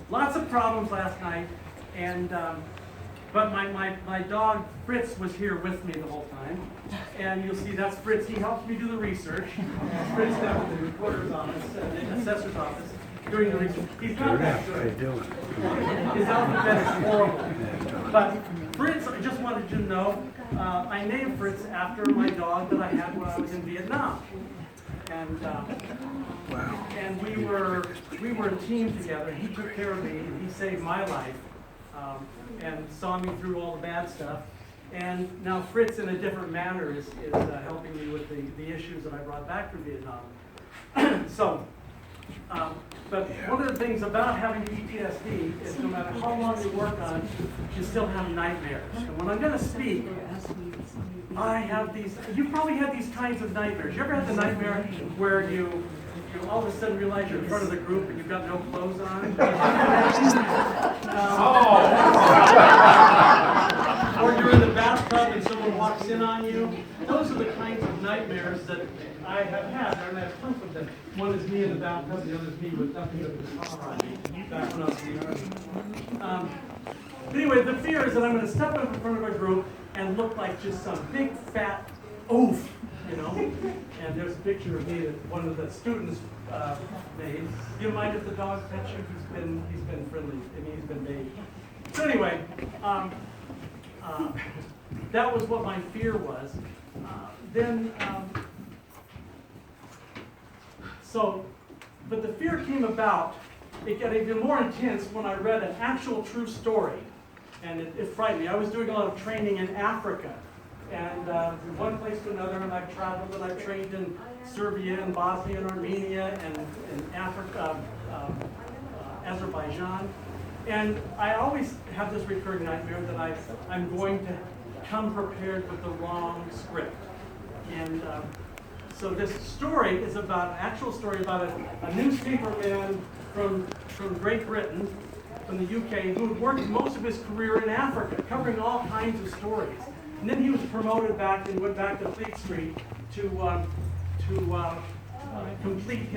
lots of problems last night, and but my dog Fritz was here with me the whole time, and you'll see that's Fritz. He helps me do the research. Fritz down in the recorder's office, the assessor's office, doing the research. He's not that good. His alphabet is horrible. But Fritz, I just wanted you to know, I named Fritz after my dog that I had when I was in Vietnam. And and we were a team together. He took care of me, and he saved my life, and saw me through all the bad stuff. And now Fritz, in a different manner, is helping me with the issues that I brought back from Vietnam. So, but one of the things about having PTSD is no matter how long you work on it, you still have nightmares. And when I'm going to speak, I have these, you've probably had these kinds of nightmares. You ever had the nightmare where you all of a sudden realize you're in front of the group and you've got no clothes on? Or you're in the bathtub and someone walks in on you. Those are the kinds of nightmares that I have had, and I have proof of them. One is me in the bathtub, the other is me with nothing but the car on me, back when I was in the Army. Anyway, the fear is that I'm going to step up in front of a group and look like just some big fat oaf, you know. And there's a picture of me that one of the students made. Do you mind if the dog pets you? He's been friendly. I mean, he's been bathed. So anyway, that was what my fear was. But the fear came about. It got even more intense when I read an actual true story. And it frightened me. I was doing a lot of training in Africa, and from one place to another, and I've traveled and I've trained in Serbia and Bosnia and Armenia and in Africa, Azerbaijan. And I always have this recurring nightmare that I'm going to come prepared with the wrong script. And so this story is about, an actual story about a newspaper man from Great Britain, from the UK, who had worked most of his career in Africa, covering all kinds of stories. And then he was promoted back and went back to Fleet Street to complete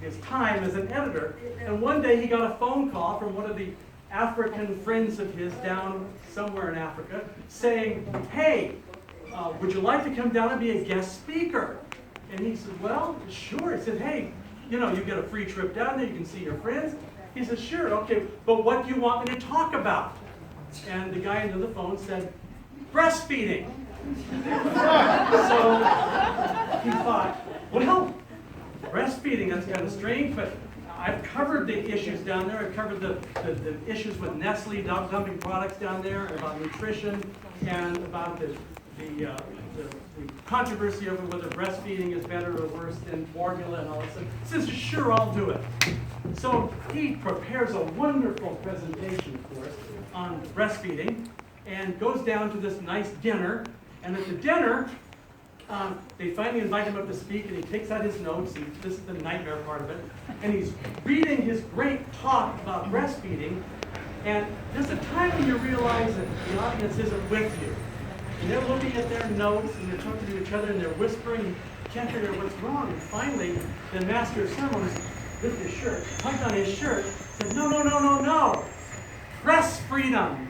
his time as an editor. And one day he got a phone call from one of the African friends of his down somewhere in Africa saying, "Hey, would you like to come down and be a guest speaker?" And he said, "Well, sure." He said, "Hey, you know, you get a free trip down there, you can see your friends." He said, "Sure, okay, but what do you want me to talk about?" And the guy into the phone said, "Breastfeeding." So he thought, well, breastfeeding, that's kind of strange, but I've covered the issues down there. I've covered the issues with Nestle dumping products down there, about nutrition, and about the controversy over whether breastfeeding is better or worse than formula and all that stuff. He says, "Sure, I'll do it." So he prepares a wonderful presentation for us on breastfeeding and goes down to this nice dinner. And at the dinner, they finally invite him up to speak, and he takes out his notes, and this is the nightmare part of it, and he's reading his great talk about breastfeeding, and there's a time when you realize that the audience isn't with you. And they're looking at their notes, and they're talking to each other, and they're whispering, and can't figure out what's wrong. And finally, the master of ceremonies lifted his shirt, tugged on his shirt, said, "No, no, no, no, no. Breast freedom."